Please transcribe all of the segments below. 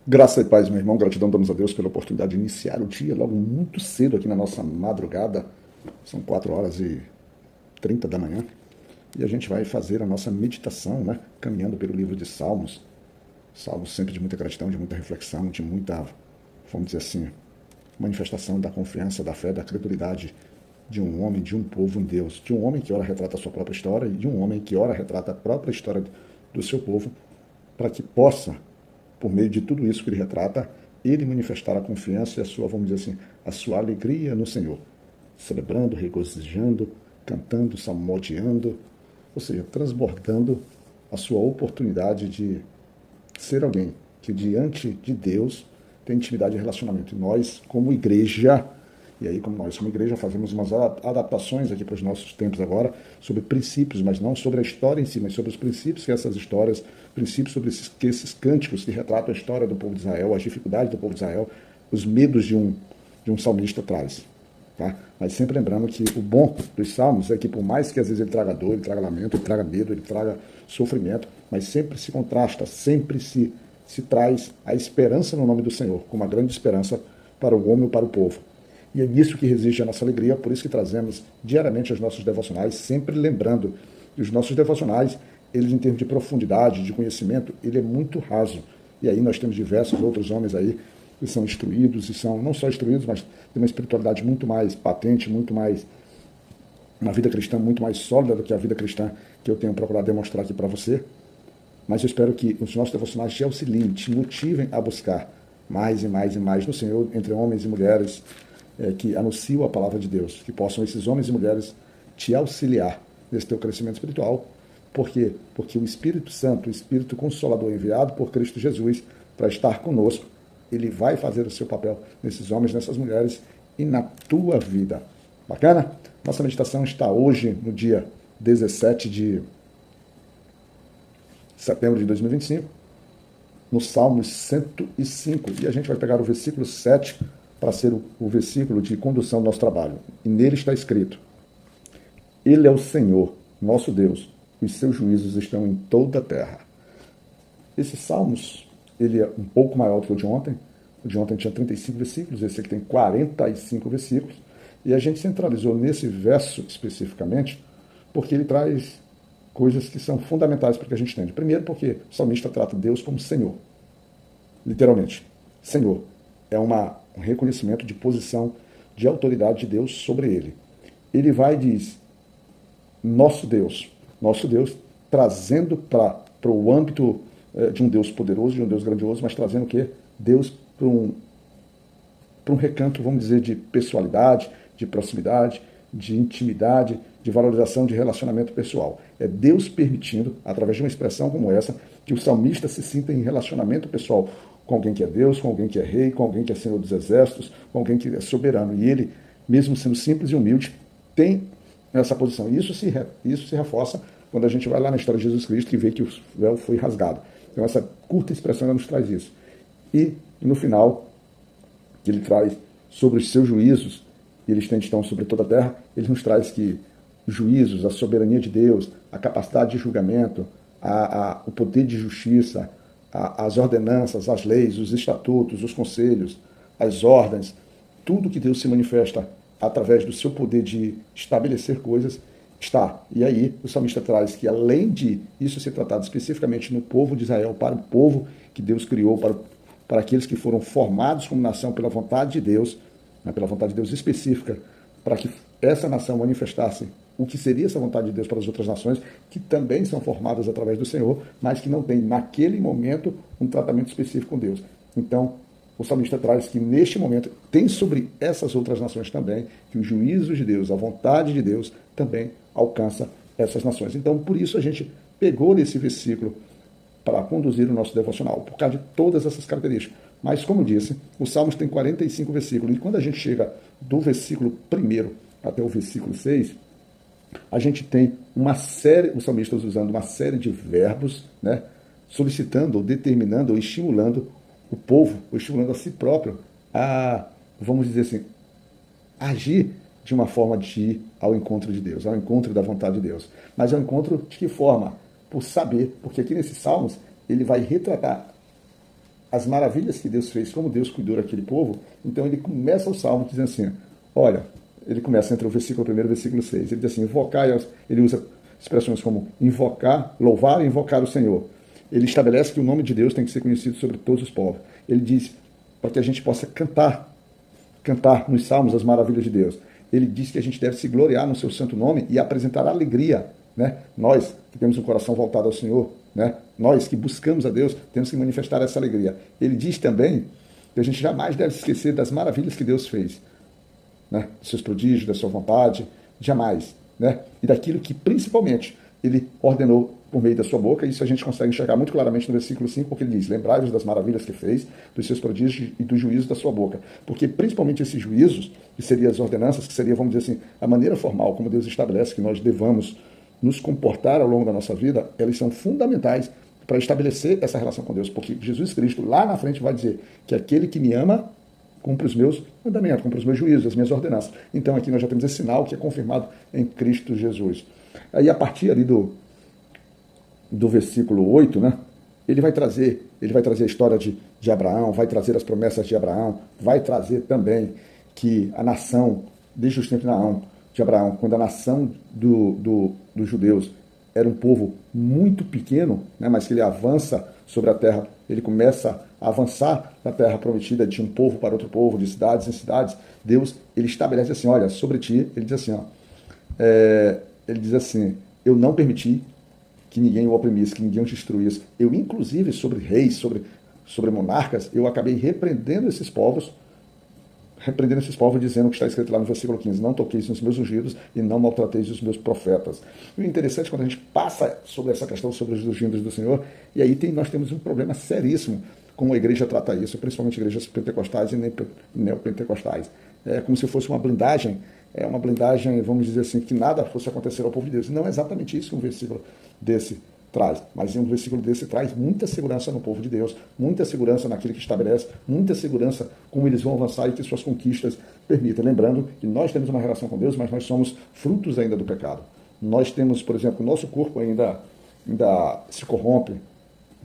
Graça e paz, meu irmão. Gratidão damos a Deus pela oportunidade de iniciar o dia logo muito cedo aqui na nossa madrugada. São 4h30 da manhã. E a gente vai fazer a nossa meditação, né? Caminhando pelo livro de Salmos. Salmos sempre de muita gratidão, de muita reflexão, de muita, vamos dizer assim, manifestação da confiança, da fé, da credulidade de um homem, de um povo em Deus. De um homem que ora retrata a sua própria história e de um homem que ora retrata a própria história do seu povo, para que possa, por meio de tudo isso que ele retrata, ele manifestar a confiança e a sua, vamos dizer assim, a sua alegria no Senhor, celebrando, regozijando, cantando, salmodiando, ou seja, transbordando a sua oportunidade de ser alguém que diante de Deus tem intimidade e relacionamento. E nós, como igreja, e aí como nós como igreja fazemos umas adaptações aqui para os nossos tempos agora, sobre princípios, mas não sobre a história em si, mas sobre os princípios que essas histórias, princípios sobre esses cânticos que retratam a história do povo de Israel, as dificuldades do povo de Israel, os medos de um salmista traz. Tá? Mas sempre lembrando que o bom dos salmos é que, por mais que às vezes ele traga dor, ele traga lamento, ele traga medo, ele traga sofrimento, mas sempre se contrasta, sempre se traz a esperança no nome do Senhor, como uma grande esperança para o homem e para o povo. E é nisso que reside a nossa alegria, por isso que trazemos diariamente os nossos devocionais, sempre lembrando que os nossos devocionais, eles em termos de profundidade, de conhecimento, ele é muito raso. E aí nós temos diversos outros homens aí que são instruídos, e são não só instruídos, mas têm uma espiritualidade muito mais patente, muito mais, uma vida cristã muito mais sólida do que a vida cristã que eu tenho procurado demonstrar aqui para você. Mas eu espero que os nossos devocionais te auxiliem, te motivem a buscar mais e mais e mais no Senhor, entre homens e mulheres que anunciam a palavra de Deus, que possam esses homens e mulheres te auxiliar nesse teu crescimento espiritual. Por quê? Porque o Espírito Santo, o Espírito Consolador enviado por Cristo Jesus para estar conosco, ele vai fazer o seu papel nesses homens, nessas mulheres e na tua vida. Bacana? Nossa meditação está hoje, no dia 17 de setembro de 2025, no Salmo 105. E a gente vai pegar o versículo 7 para ser o versículo de condução do nosso trabalho. E nele está escrito: Ele é o Senhor, nosso Deus, os seus juízos estão em toda a terra. Esses salmos, ele é um pouco maior do que o de ontem. O de ontem tinha 35 versículos, esse aqui tem 45 versículos. E a gente centralizou nesse verso especificamente, porque ele traz coisas que são fundamentais para que a gente entenda. Primeiro, porque o salmista trata Deus como Senhor. Literalmente. Senhor. É um reconhecimento de posição de autoridade de Deus sobre ele. Ele vai e diz, nosso Deus, trazendo para o âmbito de um Deus poderoso, de um Deus grandioso, mas trazendo o quê? Deus para um recanto, vamos dizer, de pessoalidade, de proximidade, de intimidade, de valorização de relacionamento pessoal. É Deus permitindo, através de uma expressão como essa, que o salmista se sinta em relacionamento pessoal com alguém que é Deus, com alguém que é rei, com alguém que é Senhor dos exércitos, com alguém que é soberano. E ele, mesmo sendo simples e humilde, tem essa posição. E isso se reforça quando a gente vai lá na história de Jesus Cristo e vê que o véu foi rasgado. Então essa curta expressão nos traz isso. E no final, que ele traz sobre os seus juízos, e eles estão sobre toda a terra, ele nos traz que os juízos, a soberania de Deus, a capacidade de julgamento, o poder de justiça, as ordenanças, as leis, os estatutos, os conselhos, as ordens, tudo que Deus se manifesta através do seu poder de estabelecer coisas, está. E aí o salmista traz que, além de isso ser tratado especificamente no povo de Israel, para o povo que Deus criou, para aqueles que foram formados como nação pela vontade de Deus, né, pela vontade de Deus específica, para que essa nação manifestasse o que seria essa vontade de Deus para as outras nações, que também são formadas através do Senhor, mas que não têm, naquele momento, um tratamento específico com Deus. Então, o salmista traz que, neste momento, tem sobre essas outras nações também, que os juízos de Deus, a vontade de Deus, também alcança essas nações. Então, por isso, a gente pegou nesse versículo para conduzir o nosso devocional, por causa de todas essas características. Mas, como disse, o Salmos tem 45 versículos, e quando a gente chega do versículo 1 até o versículo 6, a gente tem uma série, os salmistas usando uma série de verbos, né, solicitando, ou determinando, ou estimulando o povo, ou estimulando a si próprio a, vamos dizer assim, agir de uma forma de ir ao encontro de Deus, ao encontro da vontade de Deus. Mas ao encontro de que forma? Por saber, porque aqui nesses salmos ele vai retratar as maravilhas que Deus fez, como Deus cuidou daquele povo, então ele começa o Salmo dizendo assim, olha, ele começa entre o versículo 1 e o versículo 6, ele diz assim, invocar, ele usa expressões como invocar, louvar e invocar o Senhor. Ele estabelece que o nome de Deus tem que ser conhecido sobre todos os povos. Ele diz para que a gente possa cantar nos salmos as maravilhas de Deus. Ele diz que a gente deve se gloriar no seu santo nome e apresentar alegria, né? Nós que temos um coração voltado ao Senhor, né? Nós que buscamos a Deus, temos que manifestar essa alegria. Ele diz também que a gente jamais deve se esquecer das maravilhas que Deus fez, né? Dos seus prodígios, da sua vontade, jamais, né? E daquilo que principalmente ele ordenou por meio da sua boca. Isso a gente consegue enxergar muito claramente no versículo 5, porque ele diz, lembrai-vos das maravilhas que fez, dos seus prodígios e dos juízos da sua boca. Porque principalmente esses juízos, que seriam as ordenanças, que seria, vamos dizer assim, a maneira formal como Deus estabelece que nós devamos nos comportar ao longo da nossa vida, elas são fundamentais para estabelecer essa relação com Deus. Porque Jesus Cristo, lá na frente, vai dizer que aquele que me ama cumpre os meus mandamentos, cumpre os meus juízos, as minhas ordenanças. Então aqui nós já temos esse sinal que é confirmado em Cristo Jesus. Aí a partir ali do versículo 8, né, ele vai trazer a história de Abraão, vai trazer as promessas de Abraão, vai trazer também que a nação, desde os tempos de Abraão, quando a nação dos judeus era um povo muito pequeno, né, mas que ele avança sobre a terra, ele começa a avançar na terra prometida de um povo para outro povo, de cidades em cidades. Deus, ele estabelece assim, olha, sobre ti, ele diz assim, ele diz assim, eu não permiti que ninguém o oprimisse, que ninguém o destruísse. Eu, inclusive, sobre reis, sobre monarcas, eu acabei repreendendo esses povos, dizendo o que está escrito lá no versículo 15, não toqueis nos meus ungidos e não maltrateis os meus profetas. E o interessante é quando a gente passa sobre essa questão, sobre os ungidos do Senhor, e aí nós temos um problema seríssimo como a igreja trata isso, principalmente igrejas pentecostais e neopentecostais. É como se fosse uma blindagem, vamos dizer assim, que nada fosse acontecer ao povo de Deus. Não é exatamente isso que um versículo desse traz, mas um versículo desse traz muita segurança no povo de Deus, muita segurança naquilo que estabelece, muita segurança como eles vão avançar e que suas conquistas permitam. Lembrando que nós temos uma relação com Deus, mas nós somos frutos ainda do pecado. Nós temos, por exemplo, o nosso corpo ainda se corrompe,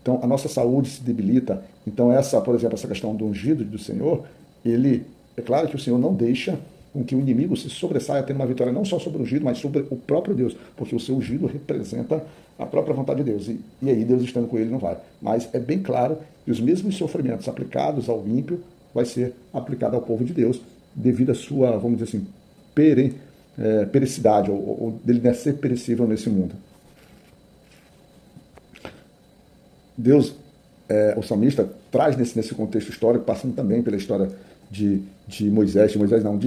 então a nossa saúde se debilita. Então por exemplo, essa questão do ungido do Senhor, é claro que o Senhor não deixa com que o inimigo se sobressaia tendo uma vitória não só sobre o ungido, mas sobre o próprio Deus, porque o seu ungido representa a própria vontade de Deus, e aí Deus estando com ele não vai. Mas é bem claro que os mesmos sofrimentos aplicados ao ímpio vai ser aplicado ao povo de Deus, devido à sua, vamos dizer assim, pericidade, ou dele ser perecível nesse mundo. Deus, o salmista, traz nesse contexto histórico, passando também pela história de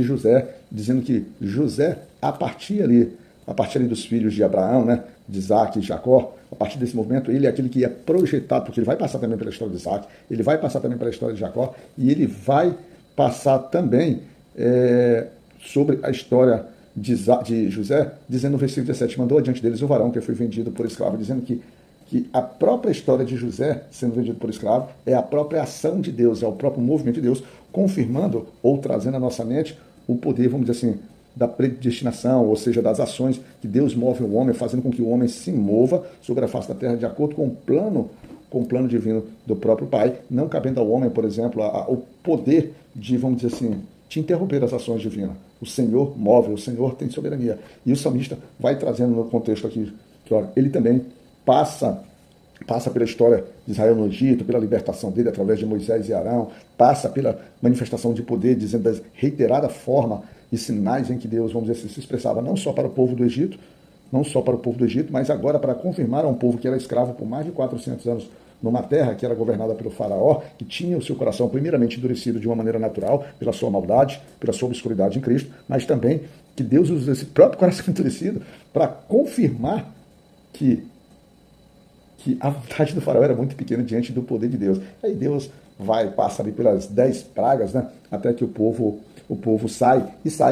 José, dizendo que José, a partir ali dos filhos de Abraão, né, de Isaac e Jacó, a partir desse momento, ele é aquele que é projetado, porque ele vai passar também pela história de Isaac, ele vai passar também pela história de Jacó, e ele vai passar também sobre a história de José, dizendo no versículo 17, mandou adiante deles o varão que foi vendido por escravo, dizendo que a própria história de José sendo vendido por escravo é a própria ação de Deus, é o próprio movimento de Deus, confirmando ou trazendo à nossa mente o poder, vamos dizer assim, da predestinação, ou seja, das ações que Deus move o homem, fazendo com que o homem se mova sobre a face da terra de acordo com o plano divino do próprio Pai, não cabendo ao homem, por exemplo, o poder de, vamos dizer assim, de interromper as ações divinas. O Senhor move, o Senhor tem soberania. E o salmista vai trazendo no contexto aqui, que ele também passa pela história de Israel no Egito, pela libertação dele através de Moisés e Arão, passa pela manifestação de poder, dizendo da reiterada forma e sinais em que Deus, vamos dizer assim, se expressava não só para o povo do Egito, mas agora para confirmar a um povo que era escravo por mais de 400 anos numa terra que era governada pelo faraó, que tinha o seu coração primeiramente endurecido de uma maneira natural, pela sua maldade, pela sua obscuridade em Cristo, mas também que Deus usa esse próprio coração endurecido para confirmar que a vontade do faraó era muito pequena diante do poder de Deus. Aí Deus passa ali pelas 10 pragas, né, até que o povo sai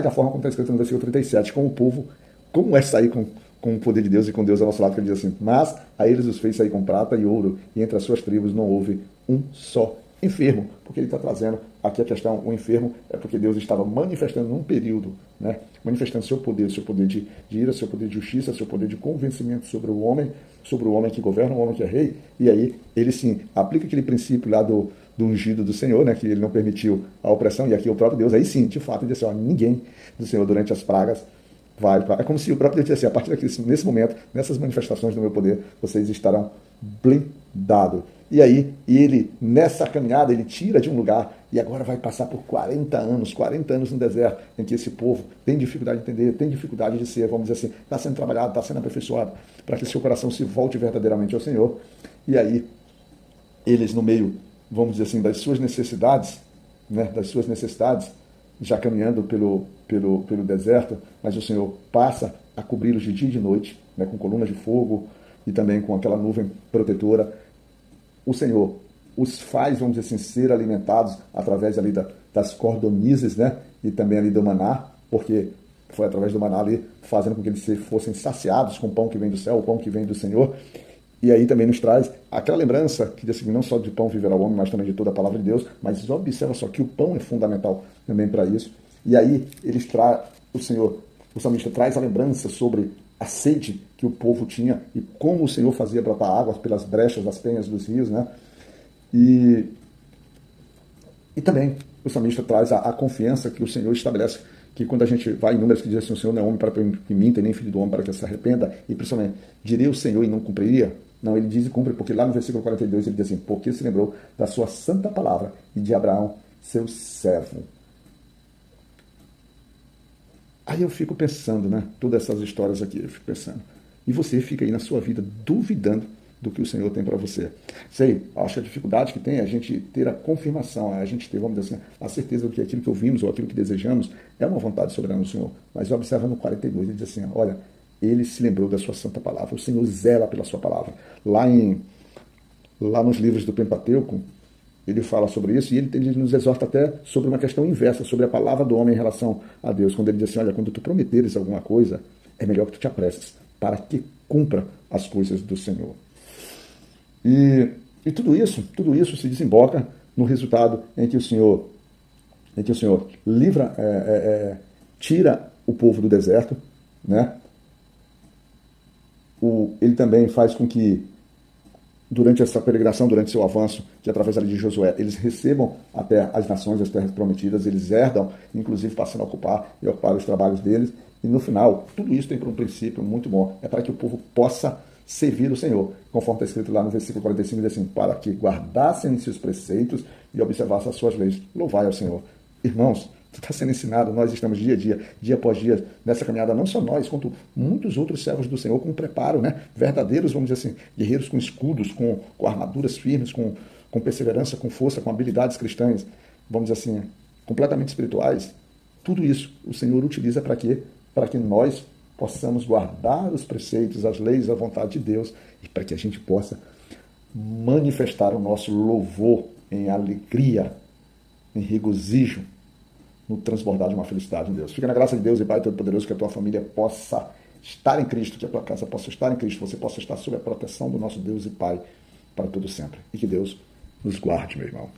da forma como está escrito no versículo 37, como é sair com o poder de Deus e com Deus ao nosso lado, que ele diz assim, mas a eles os fez sair com prata e ouro, e entre as suas tribos não houve um só enfermo, porque ele está trazendo aqui a questão, o enfermo é porque Deus estava manifestando num período, né, manifestando seu poder de ira, seu poder de justiça, seu poder de convencimento sobre o homem que governa, o homem que é rei, e aí ele sim aplica aquele princípio lá do do ungido do Senhor, né, que ele não permitiu a opressão, e aqui o próprio Deus, aí sim, de fato, ele disse, ó, ninguém do Senhor durante as pragas vai. É como se o próprio Deus dissesse assim, a partir daqui, nesse momento, nessas manifestações do meu poder, vocês estarão blindados. E aí, ele, nessa caminhada, ele tira de um lugar e agora vai passar por 40 anos no deserto, em que esse povo tem dificuldade de entender, tem dificuldade de ser, vamos dizer assim, está sendo trabalhado, está sendo aperfeiçoado, para que seu coração se volte verdadeiramente ao Senhor. E aí, eles no meio, vamos dizer assim, das suas necessidades, né, já caminhando pelo deserto, mas o Senhor passa a cobri-los de dia e de noite, né, com colunas de fogo e também com aquela nuvem protetora. O Senhor os faz, vamos dizer assim, ser alimentados através ali das cordonizes, né, e também ali do maná, porque foi através do maná ali, fazendo com que eles fossem saciados com o pão que vem do céu, o pão que vem do Senhor. E aí também nos traz aquela lembrança que diz assim, não só de pão viverá o homem, mas também de toda a palavra de Deus. Mas observa só que o pão é fundamental também para isso. E aí o salmista traz a lembrança sobre a sede que o povo tinha e como o Senhor fazia brotar águas pelas brechas das penhas dos rios, né? E também o salmista traz a confiança que o Senhor estabelece, que quando a gente vai em Números que diz assim, o Senhor não é homem para que minta, nem filho do homem para que se arrependa, e principalmente, diria o Senhor e não cumpriria? Não, ele diz e cumpre, porque lá no versículo 42 ele diz assim, porque se lembrou da sua santa palavra e de Abraão, seu servo. Aí eu fico pensando, né, todas essas histórias aqui, eu fico pensando, e você fica aí na sua vida duvidando do que o Senhor tem para você. Sei, acho que a dificuldade que tem é a gente ter a confirmação, é a gente ter, vamos dizer assim, a certeza de que aquilo que ouvimos ou aquilo que desejamos é uma vontade soberana do Senhor. Mas observa no 42, ele diz assim, olha, ele se lembrou da sua santa palavra, o Senhor zela pela sua palavra. Lá nos livros do Pentateuco, ele fala sobre isso e ele nos exorta até sobre uma questão inversa, sobre a palavra do homem em relação a Deus, quando ele diz assim, olha, quando tu prometeres alguma coisa, é melhor que tu te apresses, para que cumpra as coisas do Senhor. E tudo isso se desemboca no resultado em que o Senhor livra, tira o povo do deserto, né? Ele também faz com que, durante essa peregrinação, durante seu avanço, que através ali de Josué, eles recebam até as nações, as terras prometidas, eles herdam, inclusive passando a ocupar os trabalhos deles, e no final, tudo isso tem por um princípio muito bom, é para que o povo possa servir o Senhor, conforme está escrito lá no versículo 45, diz assim, para que guardassem seus preceitos e observassem as suas leis. Louvai ao Senhor. Irmãos, está sendo ensinado, nós estamos dia após dia, nessa caminhada, não só nós, quanto muitos outros servos do Senhor, com preparo, né? Verdadeiros, vamos dizer assim, guerreiros com escudos, com armaduras firmes, com perseverança, com força, com habilidades cristãs, vamos dizer assim, completamente espirituais. Tudo isso o Senhor utiliza para quê? Para que nós possamos guardar os preceitos, as leis, a vontade de Deus, e para que a gente possa manifestar o nosso louvor em alegria, em regozijo, no transbordar de uma felicidade em Deus. Fica na graça de Deus e Pai Todo-Poderoso, que a tua família possa estar em Cristo, que a tua casa possa estar em Cristo, você possa estar sob a proteção do nosso Deus e Pai para todo sempre. E que Deus nos guarde, meu irmão.